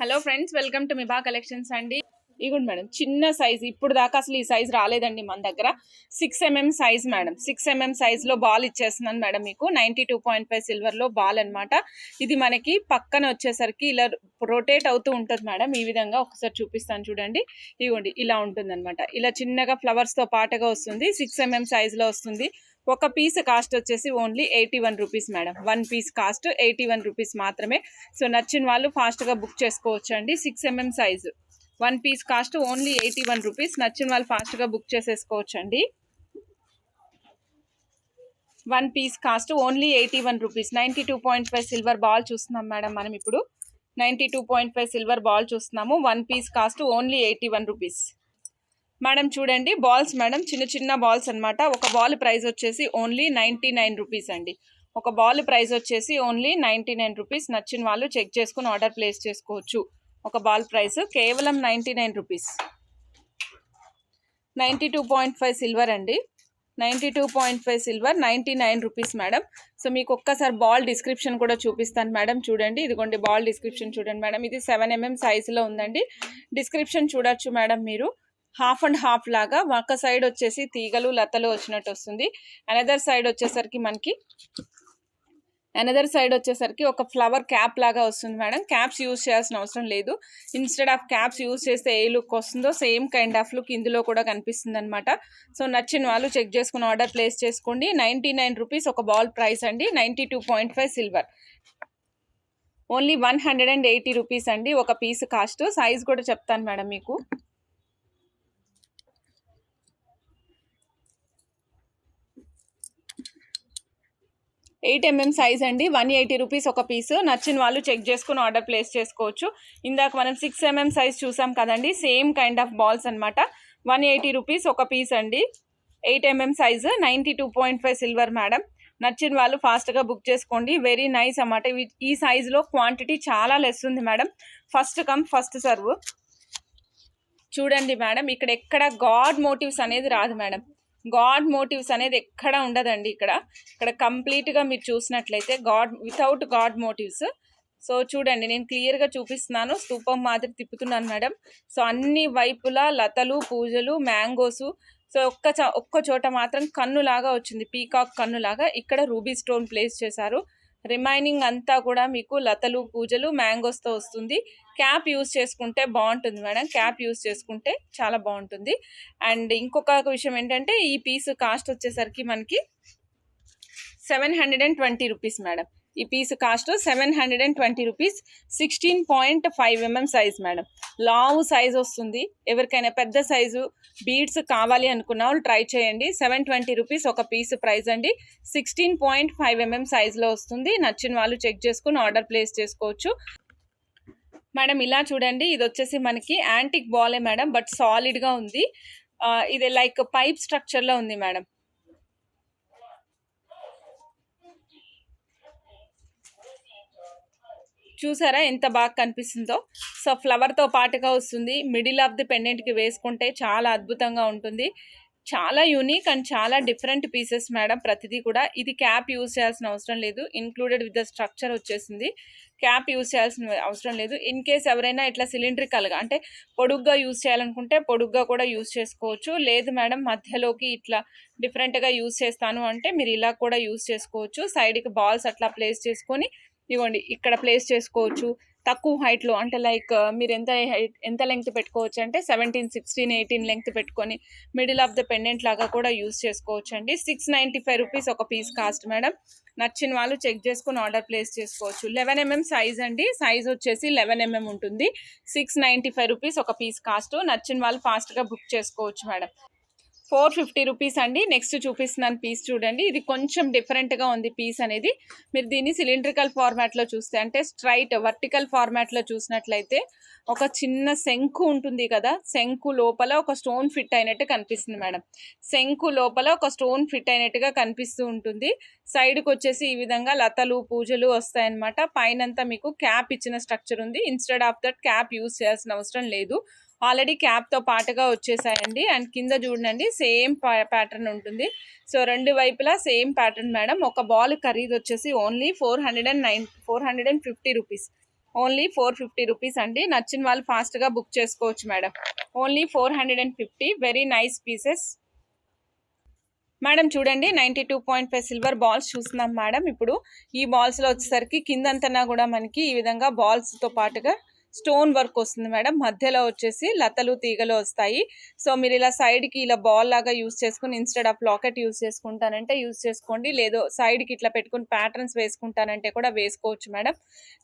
Hello friends, welcome to Miba collections అండి. ఇగుండి madam, చిన్న సైజ్. ఇప్పుడు దాకా అసలు ఈ సైజ్ రాలేదండి మన దగ్గర. 6mm size madam. 6mm size లో బాల్ ఇచ్చేస్తున్నాను మేడం మీకు. 92.5 సిల్వర్ లో బాల్ అన్నమాట. ఇది మనకి పక్కన వచ్చేసరికి ఇలా రొటేట్ అవుతూ ఉంటుంది మేడం. ఈ విధంగా ఒకసారి చూపిస్తాను చూడండి. ఇగోండి ఇలా ఉంటుంది అనమాట. ఇలా చిన్నగా ఫ్లవర్స్ తో పాటుగా వస్తుంది. 6mm సైజ్ లో వస్తుంది. ఒక పీస్ కాస్ట్ వచ్చేసి only 81 rupees madam. 1 piece cost 81 rupees మాత్రమే. సో నచ్చిన వాళ్ళు ఫాస్ట్గా బుక్ చేసుకోవచ్చు అండి. 6mm size 1 piece cost only 81 rupees. నచ్చిన వాళ్ళు ఫాస్ట్గా బుక్ చేసేసుకోవచ్చు అండి. 1 piece cost only 81 rupees. 92.5 silver ball చూస్తున్నాం మేడం మనం ఇప్పుడు. 92.5 సిల్వర్ బాల్ చూస్తున్నాము. 1 piece cost only 81 rupees madam. చూడండి బాల్స్ మేడం, చిన్న చిన్న బాల్స్ అనమాట. ఒక బాల్ ప్రైస్ వచ్చేసి ఓన్లీ 99 రూపీస్ అండి. ఒక బాల్ ప్రైస్ వచ్చేసి ఓన్లీ 99 రూపీస్. నచ్చిన వాళ్ళు చెక్ చేసుకుని ఆర్డర్ ప్లేస్ చేసుకోవచ్చు. ఒక బాల్ ప్రైస్ కేవలం 99 రూపీస్. 92.5 సిల్వర్ అండి. 92.5 సిల్వర్ 99 రూపీస్ మేడం. సో మీకు ఒక్కసారి బాల్ డిస్క్రిప్షన్ కూడా చూపిస్తాను మేడం. చూడండి, ఇదిగోండి బాల్ డిస్క్రిప్షన్ చూడండి మేడం. ఇది 7mm సైజులో ఉందండి. డిస్క్రిప్షన్ చూడొచ్చు మేడం మీరు. హాఫ్ అండ్ హాఫ్ లాగా ఒక సైడ్ వచ్చేసి తీగలు లతలు వచ్చినట్టు వస్తుంది. అనదర్ సైడ్ వచ్చేసరికి ఒక ఫ్లవర్ క్యాప్ లాగా వస్తుంది మేడం. క్యాప్స్ యూజ్ చేయాల్సిన అవసరం లేదు. ఇన్స్టెడ్ ఆఫ్ క్యాప్స్ యూజ్ చేస్తే ఏ లుక్ వస్తుందో సేమ్ కైండ్ ఆఫ్ లుక్ ఇందులో కూడా కనిపిస్తుంది అనమాట. సో నచ్చిన వాళ్ళు చెక్ చేసుకుని ఆర్డర్ ప్లేస్ చేసుకోండి. 99 రూపీస్ ఒక బాల్ ప్రైస్ అండి. 92.5 సిల్వర్ ఓన్లీ 180 రూపీస్ అండి ఒక పీస్ కాస్ట్. సైజ్ కూడా చెప్తాను మేడం మీకు. 8mm సైజ్ అండి. 180 రూపీస్ ఒక పీసు. నచ్చిన వాళ్ళు చెక్ చేసుకుని ఆర్డర్ ప్లేస్ చేసుకోవచ్చు. ఇందాక మనం 6mm సైజ్ చూసాం కదండి, సేమ్ కైండ్ ఆఫ్ బాల్స్ అనమాట. 180 రూపీస్ ఒక పీస్ అండి. 8mm size 92.5 silver madam. నచ్చిన వాళ్ళు ఫాస్ట్గా బుక్ చేసుకోండి. వెరీ నైస్ అన్నమాట. ఈ సైజులో క్వాంటిటీ చాలా లెస్ ఉంది madam. First come first serve. చూడండి మేడం, ఇక్కడ ఎక్కడ గాడ్ మోటివ్స్ అనేది రాదు మేడం. గాడ్ మోటివ్స్ అనేది ఎక్కడ ఉండదండి. ఇక్కడ కంప్లీట్గా మీరు చూసినట్లయితే వితౌట్ గాడ్ మోటివ్స్. సో చూడండి, నేను క్లియర్గా చూపిస్తున్నాను. స్తూపం మాదిరి తిప్పుతున్నాను మేడం. సో అన్ని వైపులా లతలు, పూజలు, మ్యాంగోసు. సో ఒక్క చోట మాత్రం కన్నులాగా వచ్చింది, పీకాక్ కన్నులాగా. ఇక్కడ రూబీ స్టోన్ ప్లేస్ చేశారు. రిమైనింగ్ అంతా కూడా మీకు లతలు, పూజలు, మ్యాంగోస్తో వస్తుంది. క్యాప్ యూస్ చేసుకుంటే బాగుంటుంది మేడం. క్యాప్ యూస్ చేసుకుంటే చాలా బాగుంటుంది. అండ్ ఇంకొక విషయం ఏంటంటే, ఈ పీస్ కాస్ట్ వచ్చేసరికి మనకి 720 రూపీస్ మేడం. ఈ piece cost 720 rupees. 16.5mm size madam. లావు సైజ్ వస్తుంది. ఎవరికైనా పెద్ద సైజు బీడ్స్ కావాలి అనుకున్న వాళ్ళు ట్రై చేయండి. 720 రూపీస్ ఒక పీస్ ప్రైస్ అండి. 16.5mm సైజులో వస్తుంది. నచ్చిన వాళ్ళు చెక్ చేసుకుని ఆర్డర్ ప్లేస్ చేసుకోవచ్చు మేడం. ఇలా చూడండి, ఇది వచ్చేసి మనకి యాంటిక్ బాలే మేడం, బట్ సాలిడ్గా ఉంది. ఇది లైక్ పైప్ స్ట్రక్చర్లో ఉంది మేడం. చూసారా ఎంత బాగా కనిపిస్తుందో. సో ఫ్లవర్తో పాటుగా వస్తుంది. మిడిల్ ఆఫ్ ది పెండెంట్కి వేసుకుంటే చాలా అద్భుతంగా ఉంటుంది. చాలా యూనిక్ అండ్ చాలా డిఫరెంట్ పీసెస్ మేడం ప్రతిదీ కూడా. ఇది క్యాప్ యూజ్ చేయాల్సిన అవసరం లేదు. ఇన్క్లూడెడ్ విత్ ద స్ట్రక్చర్ వచ్చేసింది. క్యాప్ యూజ్ చేయాల్సిన అవసరం లేదు. ఇన్ కేస్ ఎవరైనా ఇట్లా సిలిండ్రికల్గా అంటే పొడుగ్గా యూజ్ చేయాలనుకుంటే పొడుగ్గా కూడా యూజ్ చేసుకోవచ్చు. లేదు మేడం మధ్యలోకి ఇట్లా డిఫరెంట్గా యూజ్ చేస్తాను అంటే మీరు ఇలా కూడా యూజ్ చేసుకోవచ్చు. సైడ్కి బాల్స్ అట్లా ప్లేస్ చేసుకొని ఇవ్వండి ఇక్కడ ప్లేస్ చేసుకోవచ్చు. తక్కువ హైట్లో అంటే లైక్ మీరు ఎంత లెంగ్త్ పెట్టుకోవచ్చు అంటే 17, 16, 18 లెంగ్త్ పెట్టుకొని మిడిల్ ఆఫ్ ద పెండెంట్ లాగా కూడా యూజ్ చేసుకోవచ్చు అండి. 695 రూపీస్ ఒక పీస్ కాస్ట్ మేడం. నచ్చిన వాళ్ళు చెక్ చేసుకుని ఆర్డర్ ప్లేస్ చేసుకోవచ్చు. 11mm సైజ్ అండి. సైజ్ వచ్చేసి 11mm ఉంటుంది. 695 రూపీస్ ఒక పీస్ కాస్ట్. నచ్చిన వాళ్ళు ఫాస్ట్గా బుక్ చేసుకోవచ్చు మేడం. 450 రూపీస్ అండి. నెక్స్ట్ చూపిస్తున్నాను పీస్ చూడండి. ఇది కొంచెం డిఫరెంట్గా ఉంది పీస్ అనేది. మీరు దీన్ని సిలిండ్రికల్ ఫార్మాట్లో చూస్తే అంటే స్ట్రైట్ వర్టికల్ ఫార్మాట్లో చూసినట్లయితే ఒక చిన్న శంకు ఉంటుంది కదా, శంకు లోపల ఒక స్టోన్ ఫిట్ అయినట్టు కనిపిస్తుంది మేడం. శంకు లోపల ఒక స్టోన్ ఫిట్ అయినట్టుగా కనిపిస్తూ ఉంటుంది. సైడ్కి వచ్చేసి ఈ విధంగా లతలు, పూజలు వస్తాయన్నమాట. పైనంతా మీకు క్యాప్ ఇచ్చిన స్ట్రక్చర్ ఉంది. Instead of that cap use చేయాల్సిన అవసరం లేదు. ఆల్రెడీ క్యాప్తో పాటుగా వచ్చేసాయండి. అండ్ కింద చూడండి సేమ్ ప్యాటర్న్ ఉంటుంది. సో రెండు వైపులా సేమ్ ప్యాటర్న్ మేడం. ఒక బాల్ ఖరీదు వచ్చేసి ఓన్లీ 450 రూపీస్. ఓన్లీ 450 రూపీస్ అండి. నచ్చిన వాళ్ళు ఫాస్ట్గా బుక్ చేసుకోవచ్చు madam. Only 450. Very nice pieces madam. చూడండి 92.5 సిల్వర్ బాల్స్ చూస్తున్నాం మేడం. ఇప్పుడు ఈ బాల్స్లో వచ్చేసరికి కిందంతనా కూడా మనకి ఈ విధంగా బాల్స్తో పాటుగా స్టోన్ వర్క్ వస్తుంది మేడం. మధ్యలో వచ్చేసి లతలు తీగలు వస్తాయి. సో మీరు ఇలా సైడ్కి ఇలా బాల్ లాగా యూస్ చేసుకుని ఇన్స్టెడ్ ఆఫ్ లాకెట్ యూస్ చేసుకుంటానంటే యూస్ చేసుకోండి, లేదో సైడ్కి ఇట్లా పెట్టుకుని ప్యాటర్న్స్ వేసుకుంటానంటే కూడా వేసుకోవచ్చు మేడం.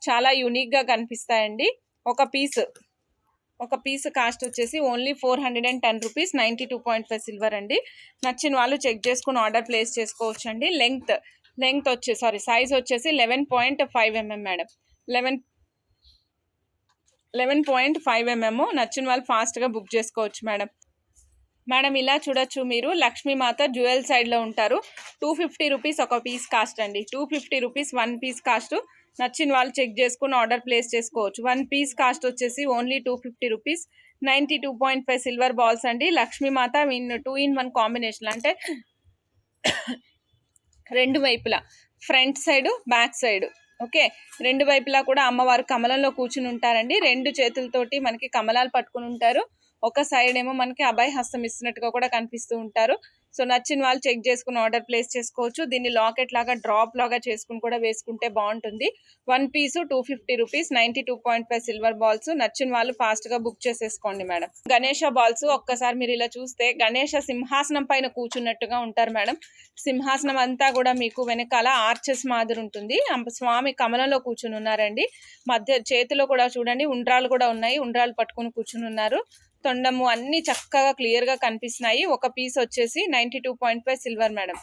చాలా యూనిక్గా కనిపిస్తాయండి. ఒక పీస్ కాస్ట్ వచ్చేసి ఓన్లీ 410 రూపీస్. 92.5 సిల్వర్ అండి. నచ్చిన వాళ్ళు చెక్ చేసుకుని ఆర్డర్ ప్లేస్ చేసుకోవచ్చు అండి. లెంగ్త్ వచ్చేసి సైజ్ వచ్చేసి 11.5 mm మేడం. 11.5 mm. నచ్చిన వాళ్ళు ఫాస్ట్గా బుక్ చేసుకోవచ్చు మేడం. ఇలా చూడొచ్చు మీరు లక్ష్మీమాత జ్యువెల్ సైడ్లో ఉంటారు. 250 రూపీస్ ఒక పీస్ కాస్ట్ అండి. 250 రూపీస్ 1 పీస్ కాస్ట్. నచ్చిన వాళ్ళు చెక్ చేసుకుని ఆర్డర్ ప్లేస్ చేసుకోవచ్చు. 1 పీస్ కాస్ట్ వచ్చేసి ఓన్లీ 250 రూపీస్. 92.5 సిల్వర్ బాల్స్ అండి. లక్ష్మీమాత 2 in 1 కాంబినేషన్, అంటే రెండు వైపులా front side back side okay, రెండు వైపులా కూడా అమ్మవారు కమలంలో కూర్చుని ఉంటారండి. రెండు చేతులతోటి మనకి కమలాలు పట్టుకుని ఉంటారు. ఒక సైడ్ ఏమో మనకి అభయ హస్తం ఇస్తున్నట్టుగా కూడా కనిపిస్తూ ఉంటారు. సో నచ్చిన వాళ్ళు చెక్ చేసుకుని ఆర్డర్ ప్లేస్ చేసుకోవచ్చు. దీన్ని లాకెట్ లాగా డ్రాప్ లాగా చేసుకుని కూడా వేసుకుంటే బాగుంటుంది. 1 పీసు 250 రూపీస్. 92.5 silver balls. నచ్చిన వాళ్ళు ఫాస్ట్గా బుక్ చేసేసుకోండి మేడం. గణేష బాల్స్ ఒక్కసారి మీరు ఇలా చూస్తే గణేష సింహాసనం పైన కూర్చున్నట్టుగా ఉంటారు మేడం. సింహాసనం అంతా కూడా మీకు వెనకాల ఆర్చెస్ మాదిరి ఉంటుంది. స్వామి కమలంలో కూర్చుని ఉన్నారండి. మధ్య చేతిలో కూడా చూడండి ఉండ్రాలు కూడా ఉన్నాయి. ఉండ్రాలు పట్టుకుని కూర్చుని ఉన్నారు. తొండము అన్ని చక్కగా క్లియర్గా కనిపిస్తున్నాయి. ఒక పీస్ వచ్చేసి 92.5 సిల్వర్ మేడం.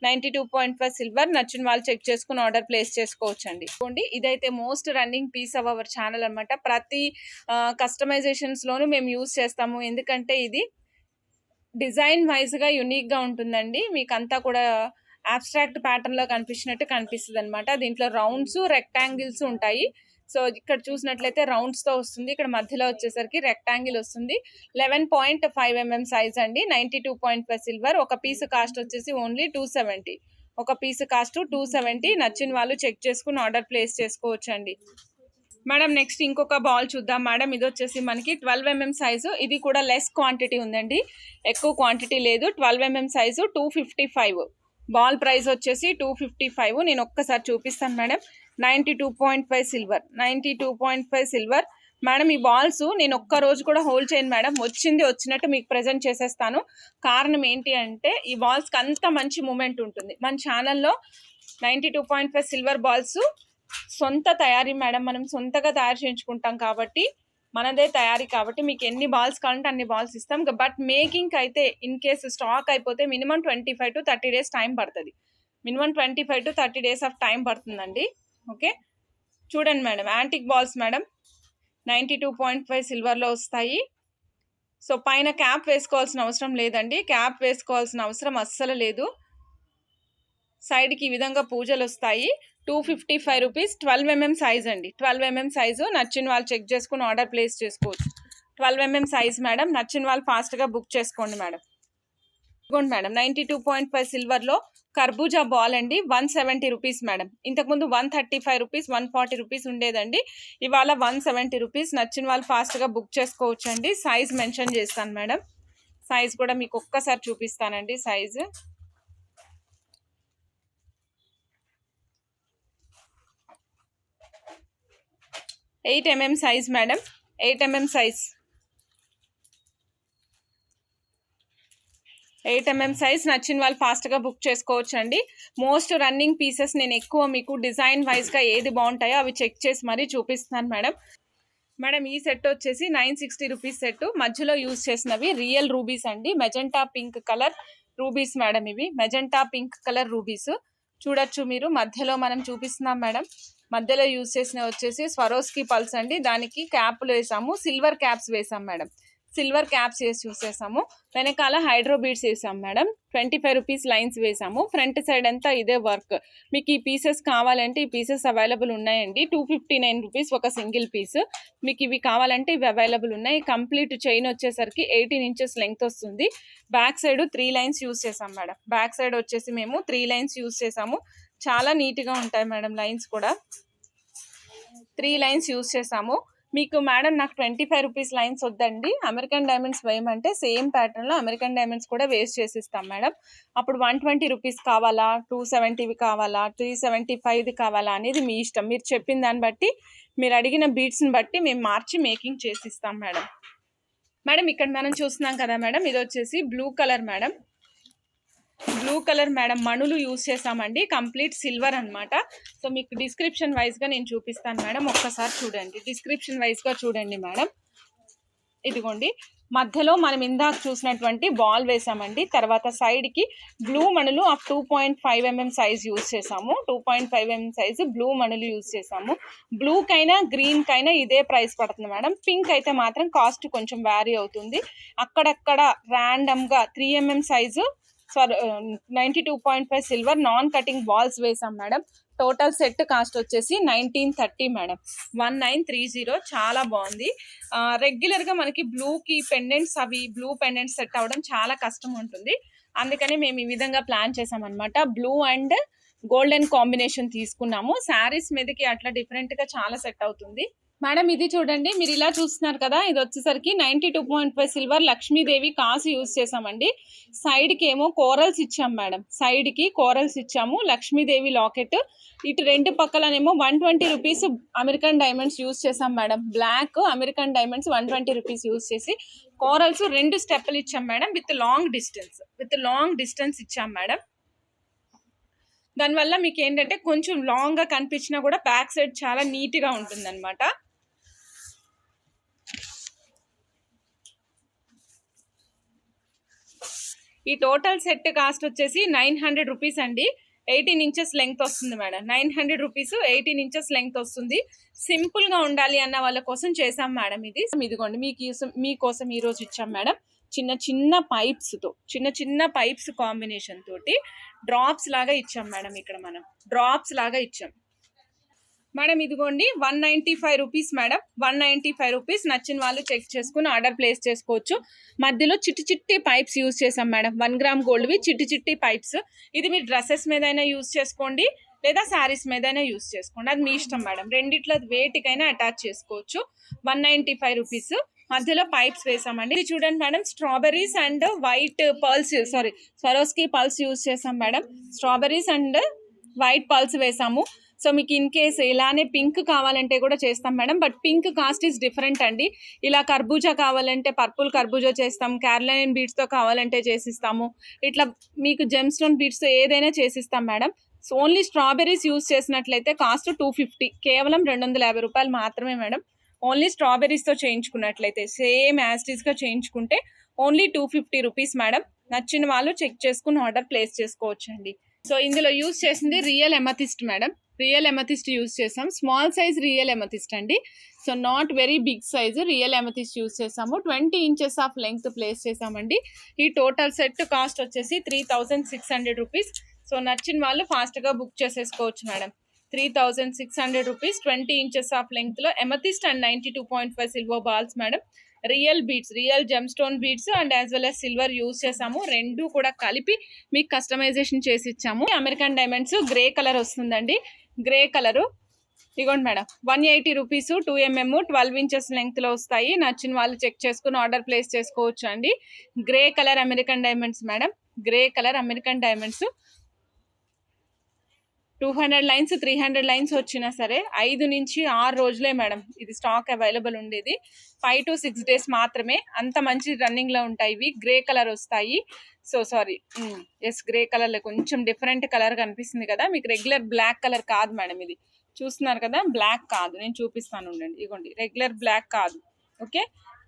92.5 సిల్వర్. నచ్చిన వాళ్ళు చెక్ చేసుకుని ఆర్డర్ ప్లేస్ చేసుకోవచ్చు అండి. ఇదైతే most running piece of our channel అనమాట. ప్రతి కస్టమైజేషన్స్లోనూ మేము యూజ్ చేస్తాము. ఎందుకంటే ఇది డిజైన్ వైజ్గా యూనిక్గా ఉంటుందండి. మీకు అంతా కూడా అబ్స్ట్రాక్ట్ ప్యాటర్న్లో కనిపించినట్టు కనిపిస్తుంది అనమాట. దీంట్లో రౌండ్స్ రెక్టాంగిల్స్ ఉంటాయి. సో ఇక్కడ చూసినట్లయితే రౌండ్స్తో వస్తుంది. ఇక్కడ మధ్యలో వచ్చేసరికి రెక్టాంగిల్ వస్తుంది. 11.5 mm సైజ్ అండి. 92.5 సిల్వర్. ఒక పీస్ కాస్ట్ వచ్చేసి ఓన్లీ 270. ఒక పీస్ కాస్ట్ 270. నచ్చిన వాళ్ళు చెక్ చేసుకుని ఆర్డర్ ప్లేస్ చేసుకోవచ్చు అండి మేడం. నెక్స్ట్ ఇంకొక బాల్ చూద్దాం మేడం. ఇది వచ్చేసి మనకి 12 mm సైజు. ఇది కూడా లెస్ క్వాంటిటీ ఉందండి, ఎక్కువ క్వాంటిటీ లేదు. 12 mm సైజు 255. బాల్ ప్రైస్ వచ్చేసి 255. నేను ఒక్కసారి చూపిస్తాను మేడం. 92.5 సిల్వర్. 92.5 silver madam. ఈ బాల్స్ నేను ఒక్క రోజు కూడా హోల్డ్ చేయను మేడం. వచ్చినట్టు మీకు ప్రజెంట్ చేసేస్తాను. కారణం ఏంటి అంటే ఈ బాల్స్కి అంత మంచి మూమెంట్ ఉంటుంది. మన ఛానల్లో 92.5 సిల్వర్ బాల్స్ సొంత తయారీ మేడం. మనం సొంతగా తయారు చేయించుకుంటాం కాబట్టి, మనదే తయారీ కాబట్టి మీకు ఎన్ని బాల్స్ కావాలంటే అన్ని బాల్స్ ఇస్తాం. బట్ మేకింగ్కి అయితే ఇన్ కేసు స్టాక్ అయిపోతే మినిమం 25 to 30 days టైం పడుతుంది. Minimum 25 to 30 days of time పడుతుందండి. ఓకే, చూడండి మేడం. Antique balls madam. 92.5 సిల్వర్లో వస్తాయి. సో పైన క్యాప్ వేసుకోవాల్సిన అవసరం లేదండి. క్యాప్ వేసుకోవాల్సిన అవసరం అస్సలు లేదు. సైడ్కి ఈ విధంగా పూజలు వస్తాయి. 255 రూపీస్. 12 mm సైజ్ అండి. 12 mm సైజు. నచ్చిన వాళ్ళు చెక్ చేసుకుని ఆర్డర్ ప్లేస్ చేసుకోవచ్చు. 12 mm సైజ్ మేడం. నచ్చిన వాళ్ళు ఫాస్ట్గా బుక్ చేసుకోండి మేడం. ఇదిగోండి మేడం 92.5 సిల్వర్లో కర్బూజా బాల్ అండి. 170 రూపీస్ మేడం. ఇంతకుముందు 135 రూపీస్ 140 రూపీస్ ఉండేదండి. ఇవాళ 170 రూపీస్. నచ్చిన వాళ్ళు ఫాస్ట్గా బుక్ చేసుకోవచ్చు అండి. సైజ్ మెన్షన్ చేస్తాను మేడం. సైజ్ కూడా మీకు ఒక్కసారి చూపిస్తానండి. Size 8 mm size madam. 8 mm size. 8 mm size. నచ్చిన వాళ్ళు ఫాస్ట్గా బుక్ చేసుకోవచ్చు అండి. మోస్ట్ రన్నింగ్ పీసెస్ నేను ఎక్కువ మీకు డిజైన్ వైజ్గా ఏది బాగుంటాయో అవి చెక్ చేసి మరీ చూపిస్తున్నాను మేడం. ఈ సెట్ వచ్చేసి 960 రూపీస్ సెట్. మధ్యలో యూజ్ చేసినవి రియల్ రూబీస్ అండి. Magenta pink colour rubies madam. ఇవి మెజెంటా పింక్ కలర్ రూబీస్ చూడొచ్చు మీరు. మధ్యలో మనం చూపిస్తున్నాం మేడం. మధ్యలో యూజ్ చేసినవి వచ్చేసి స్వరోస్కి పల్స్ అండి. దానికి క్యాప్లు వేసాము, సిల్వర్ క్యాప్స్ వేసాం మేడం. సిల్వర్ క్యాప్స్ వేసి యూజ్ చేసాము. వెనకాల హైడ్రో బీడ్స్ వేసాం మేడం. 25 రూపీస్ లైన్స్ వేసాము. ఫ్రంట్ సైడ్ అంతా ఇదే వర్క్. మీకు ఈ పీసెస్ కావాలంటే ఈ పీసెస్ అవైలబుల్ ఉన్నాయండి. 259 రూపీస్ ఒక సింగిల్ పీస్. మీకు ఇవి కావాలంటే ఇవి అవైలబుల్ ఉన్నాయి. కంప్లీట్ చైన్ వచ్చేసరికి 18 inches లెంగ్త్ వస్తుంది. బ్యాక్ సైడ్ 3 lines యూజ్ చేసాం మేడం. బ్యాక్ సైడ్ వచ్చేసి మేము 3 lines యూజ్ చేసాము. చాలా నీట్గా ఉంటాయి మేడం లైన్స్ కూడా. 3 లైన్స్ యూస్ చేసాము. మీకు మేడం నాకు 25 రూపీస్ లైన్స్ వద్దండి, అమెరికన్ డైమండ్స్ వేయమంటే సేమ్ ప్యాటర్న్లో అమెరికన్ డైమండ్స్ కూడా వేస్ట్ చేసిస్తాం మేడం. అప్పుడు 120 రూపీస్ కావాలా, 270 కావాలా, 375 కావాలా అనేది మీ ఇష్టం. మీరు చెప్పిన దాన్ని బట్టి, మీరు అడిగిన బీట్స్ని బట్టి మేము మార్చి మేకింగ్ చేసిస్తాం మేడం. మేడం ఇక్కడ మనం చూస్తున్నాం కదా మేడం, ఇది వచ్చేసి blue colour madam. Blue colour madam మణులు యూజ్ చేసామండి, కంప్లీట్ సిల్వర్ అనమాట. సో మీకు డిస్క్రిప్షన్ వైజ్గా నేను చూపిస్తాను మేడం, ఒక్కసారి చూడండి. డిస్క్రిప్షన్ వైజ్గా చూడండి మేడం. ఇదిగోండి, మధ్యలో మనం ఇందాక చూసినటువంటి బాల్ వేసామండి. తర్వాత సైడ్కి బ్లూ మణులు ఆఫ్ 2.5 mm సైజ్ యూజ్ చేసాము. 2.5 mm సైజు బ్లూ మణులు యూజ్ చేసాము. బ్లూకైనా గ్రీన్కైనా ఇదే ప్రైస్ పడుతుంది మేడం. పింక్ అయితే మాత్రం కాస్ట్ కొంచెం వ్యారీ అవుతుంది. అక్కడక్కడ ర్యాండమ్గా 3 mm size 92.5 silver non cutting balls వేసాం మేడం. టోటల్ సెట్ కాస్ట్ వచ్చేసి 1930 మేడం, 1930. చాలా బాగుంది. రెగ్యులర్గా మనకి బ్లూకి పెండెంట్స్, అవి బ్లూ పెండెంట్స్ సెట్ అవ్వడం చాలా కష్టం ఉంటుంది. అందుకని మేము ఈ విధంగా ప్లాన్ చేసామన్నమాట. బ్లూ అండ్ గోల్డెన్ కాంబినేషన్ తీసుకున్నాము. శారీస్ మీదకి అట్లా డిఫరెంట్గా చాలా సెట్ అవుతుంది మేడం. ఇది చూడండి, మీరు ఇలా చూస్తున్నారు కదా, ఇది వచ్చేసరికి 92.5 సిల్వర్ లక్ష్మీదేవి కాసు యూజ్ చేసామండి. సైడ్కి ఏమో కోరల్స్ ఇచ్చాం మేడం, సైడ్కి కోరల్స్ ఇచ్చాము. లక్ష్మీదేవి లాకెట్, ఇటు రెండు పక్కలనేమో 120 రూపీస్ అమెరికన్ డైమండ్స్ యూజ్ చేసాం మేడం. Black American diamonds 120 rupees use చేసి కోరల్స్ 2 స్టెప్పులు ఇచ్చాం మేడం. విత్ లాంగ్ డిస్టెన్స్ ఇచ్చాం మేడం. దానివల్ల మీకు ఏంటంటే కొంచెం లాంగ్గా కనిపించినా కూడా బ్యాక్ సైడ్ చాలా నీట్గా ఉంటుంది అనమాట. ఈ టోటల్ సెట్ కాస్ట్ వచ్చేసి 900 రూపీస్ అండి. 18 ఇంచెస్ లెంగ్త్ వస్తుంది మేడం. 900 రూపీస్ 18 ఇంచెస్ లెంగ్త్ వస్తుంది. సింపుల్గా ఉండాలి అన్న వాళ్ళ కోసం చేసాం మేడం ఇది. ఇదిగోండి మీకోసం ఈరోజు ఇచ్చాం మేడం. చిన్న పైప్స్ కాంబినేషన్ తోటి డ్రాప్స్ లాగా ఇచ్చాం మేడం. ఇక్కడ మనం డ్రాప్స్ లాగా ఇచ్చాం మేడం. ఇదిగోండి 195 రూపీస్ మేడం, 195 రూపీస్. నచ్చిన వాళ్ళు చెక్ చేసుకుని ఆర్డర్ ప్లేస్ చేసుకోవచ్చు. మధ్యలో చిట్టి పైప్స్ యూజ్ చేసాం మేడం, 1 గ్రామ్ గోల్డ్వి చిట్టి పైప్స్. ఇది మీరు డ్రెస్సెస్ మీదైనా యూజ్ చేసుకోండి, లేదా శారీస్ మీదైనా యూజ్ చేసుకోండి, అది మీ ఇష్టం మేడం. రెండిట్లో వేటికైనా అటాచ్ చేసుకోవచ్చు. 195 రూపీస్. మధ్యలో పైప్స్ వేసామండి. ఇది చూడండి madam, strawberries and white pearls, Swarovski pearls use చేసాం madam. Strawberries and white pearls వేసాము. సో మీకు ఇన్ కేస్ ఇలానే పింక్ కావాలంటే కూడా చేస్తాం madam, but pink cost is different అండి. ఇలా కర్బూజా కావాలంటే పర్పుల్ కర్బూజా చేస్తాం, క్యారలైన్ బీడ్స్తో కావాలంటే చేసిస్తాము. ఇట్లా మీకు జెమ్ స్టోన్ బీడ్స్తో ఏదైనా చేసిస్తాం madam. So only strawberries use చేసినట్లయితే కాస్ట్ 250, కేవలం 250 రూపాయలు మాత్రమే మేడం. ఓన్లీ స్ట్రాబెర్రీస్తో చేయించుకున్నట్లయితే, సేమ్ యాస్టీస్గా చేయించుకుంటే ఓన్లీ 250 రూపీస్ మేడం. నచ్చిన వాళ్ళు చెక్ చేసుకుని ఆర్డర్ ప్లేస్ చేసుకోవచ్చండి. సో ఇందులో యూజ్ చేసింది real amethyst madam. Real amethyst use చేసాం, స్మాల్ సైజ్ రియల్ ఎమథిస్ట్ అండి. So not very big size real amethyst use చేసాము. 20 ఇంచెస్ ఆఫ్ లెంగ్త్ ప్లేస్ చేసామండి. ఈ టోటల్ సెట్ కాస్ట్ వచ్చేసి 3600 రూపీస్. సో నచ్చిన వాళ్ళు ఫాస్ట్గా బుక్ చేసేసుకోవచ్చు మేడం. 3600 రూపీస్, 20 ఇంచెస్ ఆఫ్ లెంగ్త్లో amethyst and 92.5 silver balls madam. Real beads, real gem stone beads and as well as silver use చేసాము. రెండు కూడా కలిపి మీకు కస్టమైజేషన్ చేసి ఇచ్చాము. అమెరికన్ డైమండ్స్ గ్రే కలర్ వస్తుందండి, గ్రే కలరు. ఇగోండి మేడం, 180 రూపీస్, 2 mm 12 ఇంచెస్ లెంగ్త్లో వస్తాయి. నచ్చిన వాళ్ళు చెక్ చేసుకుని ఆర్డర్ ప్లేస్ చేసుకోవచ్చు అండి. Grey colour American diamonds madam, grey colour American diamonds. 200 lines 300 lines వచ్చినా సరే 5 నుంచి 6 రోజులే మేడం ఇది స్టాక్ అవైలబుల్ ఉండేది. 5 to 6 days మాత్రమే. అంత మంచి రన్నింగ్లో ఉంటాయి ఇవి. గ్రే కలర్ వస్తాయి. సో సారీ, ఎస్, గ్రే కలర్లో కొంచెం డిఫరెంట్ కలర్ కనిపిస్తుంది కదా మీకు. రెగ్యులర్ బ్లాక్ కలర్ కాదు మేడం, ఇది చూస్తున్నారు కదా, బ్లాక్ కాదు. నేను చూపిస్తాను ఉండండి. ఇగోండి, రెగ్యులర్ బ్లాక్ కాదు. ఓకే,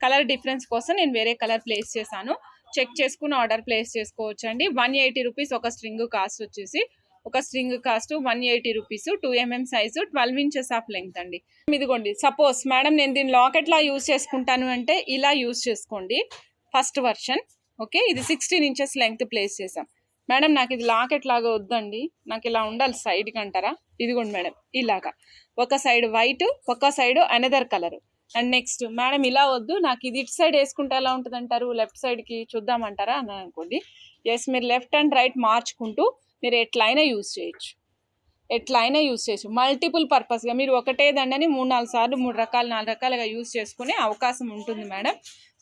కలర్ డిఫరెన్స్ కోసం నేను వేరే కలర్ ప్లేస్ చేశాను. చెక్ చేసుకుని ఆర్డర్ ప్లేస్ చేసుకోవచ్చు అండి. 180 రూపీస్ ఒక స్ట్రింగ్ కాస్ట్ వచ్చేసి. ఒక string cost 180 rupees, 2 mm size, 12 inches of length అండి. ఇదిగోండి, సపోజ్ మేడం నేను దీన్ని లాకెట్లా యూజ్ చేసుకుంటాను అంటే ఇలా యూజ్ చేసుకోండి, ఫస్ట్ వర్షన్. ఓకే, ఇది 16 ఇంచెస్ లెంగ్త్ ప్లేస్ చేసాం మేడం. నాకు ఇది లాకెట్ లాగా వద్దండి, నాకు ఇలా ఉండాలి సైడ్కి అంటారా. ఇదిగోండి మేడం, ఇలాగా ఒక సైడ్ వైట్, ఒక side another colour. And next madam ఇలా వద్దు, నాకు ఇది ఇటు సైడ్ వేసుకుంటే ఎలా ఉంటుంది అంటారు, లెఫ్ట్ సైడ్కి చూద్దామంటారా అని అనుకోండి. ఎస్, మీరు లెఫ్ట్ అండ్ రైట్ మార్చుకుంటూ మీరు ఎట్లయినా యూజ్ చేయొచ్చు, ఎట్లా అయినా యూస్ చేయొచ్చు. మల్టిపుల్ పర్పస్గా మీరు ఒకటే దండని 3-4 సార్లు 3 రకాలు 4 రకాలుగా యూస్ చేసుకునే అవకాశం ఉంటుంది మేడం.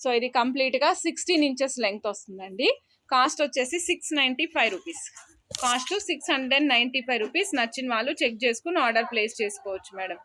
సో ఇది కంప్లీట్గా 16 ఇంచెస్ లెంగ్త్ వస్తుందండి. కాస్ట్ వచ్చేసి 695 రూపీస్. Cost 695 rupees. నచ్చిన వాళ్ళు చెక్ చేసుకుని ఆర్డర్ ప్లేస్ చేసుకోవచ్చు మేడం.